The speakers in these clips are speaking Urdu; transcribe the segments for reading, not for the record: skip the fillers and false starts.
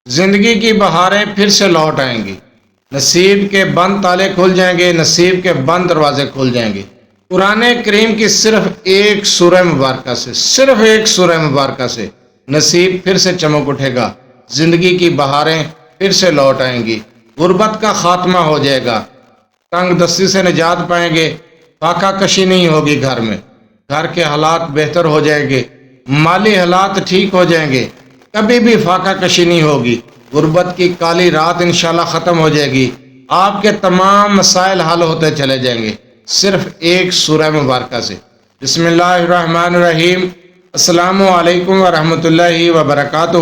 زندگی کی بہاریں پھر سے لوٹ آئیں گی، نصیب کے بند تالے کھل جائیں گے، نصیب کے بند دروازے کھل جائیں گے۔ قرآن کریم کی صرف ایک سورہ مبارکہ سے، صرف ایک سورہ مبارکہ سے نصیب پھر سے چمک اٹھے گا، زندگی کی بہاریں پھر سے لوٹ آئیں گی، غربت کا خاتمہ ہو جائے گا، تنگ دستی سے نجات پائیں گے، فاقہ کشی نہیں ہوگی گھر میں، گھر کے حالات بہتر ہو جائیں گے، مالی حالات ٹھیک ہو جائیں گے، کبھی بھی فاقہ کشی نہیں ہوگی، غربت کی کالی رات انشاءاللہ ختم ہو جائے گی، آپ کے تمام مسائل حل ہوتے چلے جائیں گے صرف ایک سورہ مبارکہ سے۔ بسم اللہ الرحمن الرحیم۔ السلام علیکم ورحمۃ اللہ وبرکاتہ۔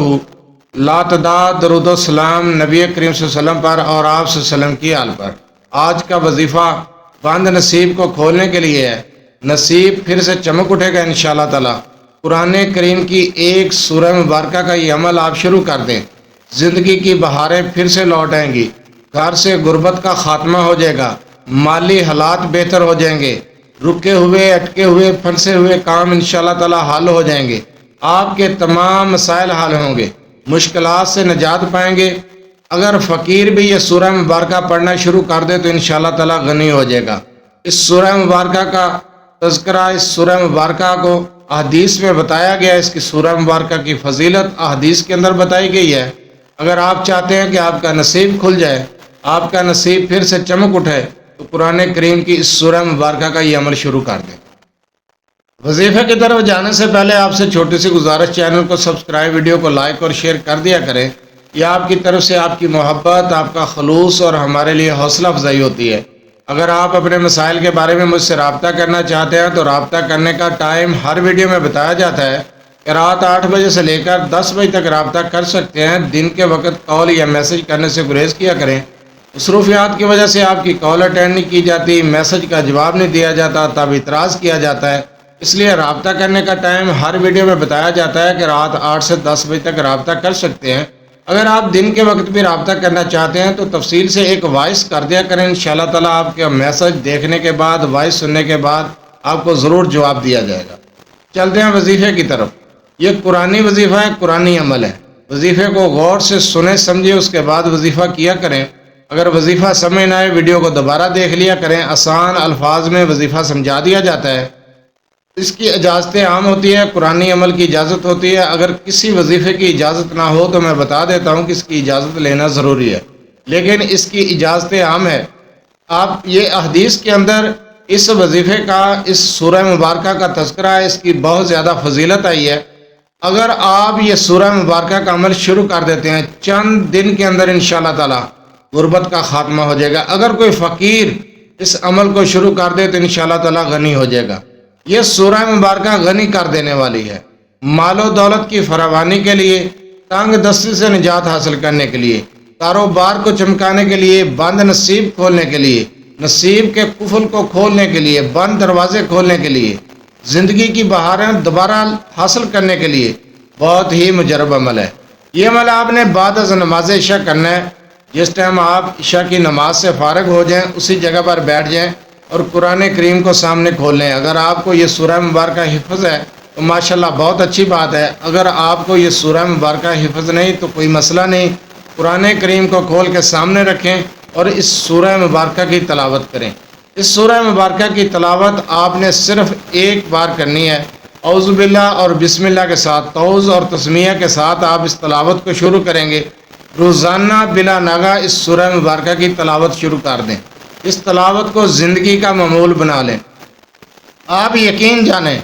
لاتعداد درود و سلام نبی کریم صلی اللہ علیہ وسلم پر اور آپ صلی اللہ علیہ وسلم کی آل پر۔ آج کا وظیفہ بند نصیب کو کھولنے کے لیے ہے، نصیب پھر سے چمک اٹھے گا انشاءاللہ تعالی۔ قرآن کریم کی ایک سورہ مبارکہ کا یہ عمل آپ شروع کر دیں، زندگی کی بہاریں پھر سے لوٹ آئیں گی، گھر سے غربت کا خاتمہ ہو جائے گا، مالی حالات بہتر ہو جائیں گے، رکے ہوئے اٹکے ہوئے پھنسے ہوئے کام انشاءاللہ تعالی حل ہو جائیں گے، آپ کے تمام مسائل حل ہوں گے، مشکلات سے نجات پائیں گے۔ اگر فقیر بھی یہ سورہ مبارکہ پڑھنا شروع کر دے تو انشاءاللہ تعالی غنی ہو جائے گا۔ اس سورہ مبارکہ کا تذکرہ، اس سورہ مبارکہ کو احادیث میں بتایا گیا، اس کی سورہ مبارکہ کی فضیلت احادیث کے اندر بتائی گئی ہے۔ اگر آپ چاہتے ہیں کہ آپ کا نصیب کھل جائے، آپ کا نصیب پھر سے چمک اٹھے، تو قرآن کریم کی اس سورہ مبارکہ کا یہ عمل شروع کر دیں۔ وظیفے کی طرف جانے سے پہلے آپ سے چھوٹی سی گزارش، چینل کو سبسکرائب، ویڈیو کو لائک اور شیئر کر دیا کریں۔ یہ آپ کی طرف سے آپ کی محبت، آپ کا خلوص اور ہمارے لیے حوصلہ افزائی ہوتی ہے۔ اگر آپ اپنے مسائل کے بارے میں مجھ سے رابطہ کرنا چاہتے ہیں تو رابطہ کرنے کا ٹائم ہر ویڈیو میں بتایا جاتا ہے کہ رات 8 بجے سے لے کر 10 بجے تک رابطہ کر سکتے ہیں۔ دن کے وقت کال یا میسج کرنے سے گریز کیا کریں، مصروفیات کی وجہ سے آپ کی کال اٹینڈ نہیں کی جاتی، میسج کا جواب نہیں دیا جاتا، تب اعتراض کیا جاتا ہے۔ اس لیے رابطہ کرنے کا ٹائم ہر ویڈیو میں بتایا جاتا ہے کہ رات 8 سے 10 بجے تک رابطہ کر سکتے ہیں۔ اگر آپ دن کے وقت بھی رابطہ کرنا چاہتے ہیں تو تفصیل سے ایک وائس کر دیا کریں، انشاءاللہ تعالی آپ کے میسج دیکھنے کے بعد، وائس سننے کے بعد آپ کو ضرور جواب دیا جائے گا۔ چلتے ہیں وظیفے کی طرف۔ یہ قرآنی وظیفہ ہے، قرآنی عمل ہے۔ وظیفے کو غور سے سنیں سمجھیں، اس کے بعد وظیفہ کیا کریں۔ اگر وظیفہ سمجھ نہ آئے ویڈیو کو دوبارہ دیکھ لیا کریں، آسان الفاظ میں وظیفہ سمجھا دیا جاتا ہے۔ اس کی اجازتیں عام ہوتی ہے، قرآنی عمل کی اجازت ہوتی ہے۔ اگر کسی وظیفے کی اجازت نہ ہو تو میں بتا دیتا ہوں کہ اس کی اجازت لینا ضروری ہے، لیکن اس کی اجازتیں عام ہے۔ آپ یہ احادیث کے اندر اس وظیفے کا، اس سورہ مبارکہ کا تذکرہ ہے، اس کی بہت زیادہ فضیلت آئی ہے۔ اگر آپ یہ سورہ مبارکہ کا عمل شروع کر دیتے ہیں، چند دن کے اندر انشاءاللہ تعالی غربت کا خاتمہ ہو جائے گا۔ اگر کوئی فقیر اس عمل کو شروع کر دے تو انشاءاللہ تعالی غنی ہو جائے گا۔ یہ سورہ مبارکہ غنی کر دینے والی ہے، مال و دولت کی فراوانی کے لیے، تنگ دستی سے نجات حاصل کرنے کے لیے، کاروبار کو چمکانے کے لیے، بند نصیب کھولنے کے لیے، نصیب کے قفل کو کھولنے کے لیے، بند دروازے کھولنے کے لیے، زندگی کی بہاریں دوبارہ حاصل کرنے کے لیے بہت ہی مجرب عمل ہے۔ یہ عمل آپ نے بعد از نماز عشاء کرنا ہے۔ جس ٹائم آپ عشاء کی نماز سے فارغ ہو جائیں، اسی جگہ پر بیٹھ جائیں اور قرآن کریم کو سامنے کھول لیں۔ اگر آپ کو یہ سورہ مبارکہ حفظ ہے تو ماشاءاللہ بہت اچھی بات ہے۔ اگر آپ کو یہ سورہ مبارکہ حفظ نہیں تو کوئی مسئلہ نہیں، قرآن کریم کو کھول کے سامنے رکھیں اور اس سورہ مبارکہ کی تلاوت کریں۔ اس سورہ مبارکہ کی تلاوت آپ نے صرف ایک بار کرنی ہے۔ اعوذ باللہ اور بسم اللہ کے ساتھ، توز اور تسمیہ کے ساتھ آپ اس تلاوت کو شروع کریں گے۔ روزانہ بلا ناغہ اس سورہ مبارکہ کی تلاوت شروع کر دیں۔ اس تلاوت کو زندگی کا معمول بنا لیں۔ آپ یقین جانیں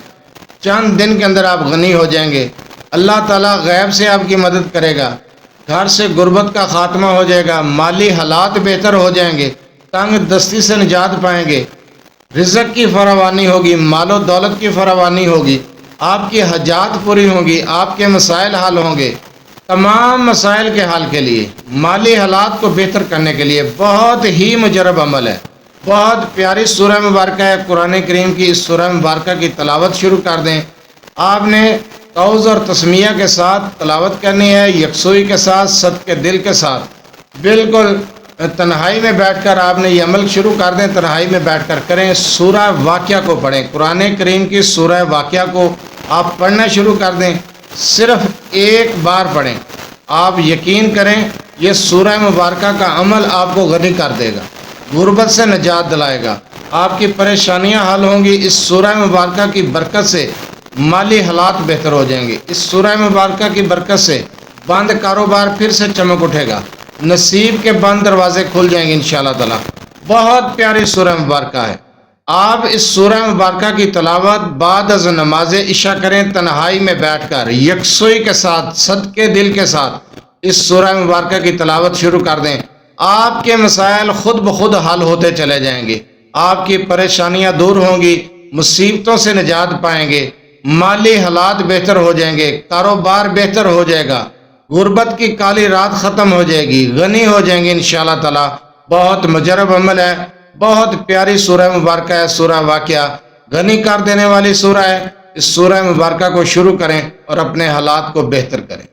چند دن کے اندر آپ غنی ہو جائیں گے۔ اللہ تعالیٰ غیب سے آپ کی مدد کرے گا، گھر سے غربت کا خاتمہ ہو جائے گا، مالی حالات بہتر ہو جائیں گے، تنگ دستی سے نجات پائیں گے، رزق کی فراوانی ہوگی، مال و دولت کی فراوانی ہوگی، آپ کی حاجات پوری ہوں گی، آپ کے مسائل حل ہوں گے۔ تمام مسائل کے حل کے لیے، مالی حالات کو بہتر کرنے کے لیے بہت ہی مجرب عمل ہے۔ بہت پیاری سورہ مبارکہ ہے قرآن کریم کی۔ اس سورہ مبارکہ کی تلاوت شروع کر دیں۔ آپ نے توز اور تسمیہ کے ساتھ تلاوت کرنی ہے، یکسوئی کے ساتھ، صدقے دل کے ساتھ۔ بالکل تنہائی میں بیٹھ کر آپ نے یہ عمل شروع کر دیں، تنہائی میں بیٹھ کر کریں۔ سورہ واقعہ کو پڑھیں، قرآن کریم کی سورہ واقعہ کو آپ پڑھنا شروع کر دیں۔ صرف ایک بار پڑھیں، آپ یقین کریں یہ سورہ مبارکہ کا عمل آپ کو غنی کر دے گا، غربت سے نجات دلائے گا، آپ کی پریشانیاں حل ہوں گی۔ اس سورہ مبارکہ کی برکت سے مالی حالات بہتر ہو جائیں گے، اس سورہ مبارکہ کی برکت سے بند کاروبار پھر سے چمک اٹھے گا، نصیب کے بند دروازے کھل جائیں گے انشاءاللہ تعالی۔ بہت پیاری سورہ مبارکہ ہے۔ آپ اس سورہ مبارکہ کی تلاوت بعد از نماز عشاء کریں، تنہائی میں بیٹھ کر یکسوئی کے ساتھ، صدقے دل کے ساتھ اس سورہ مبارکہ کی تلاوت شروع کر دیں۔ آپ کے مسائل خود بخود حل ہوتے چلے جائیں گے، آپ کی پریشانیاں دور ہوں گی، مصیبتوں سے نجات پائیں گے، مالی حالات بہتر ہو جائیں گے، کاروبار بہتر ہو جائے گا، غربت کی کالی رات ختم ہو جائے گی، غنی ہو جائیں گے انشاءاللہ تعالی۔ بہت مجرب عمل ہے، بہت پیاری سورہ مبارکہ ہے، سورہ واقعہ غنی کر دینے والی سورہ ہے۔ اس سورہ مبارکہ کو شروع کریں اور اپنے حالات کو بہتر کریں۔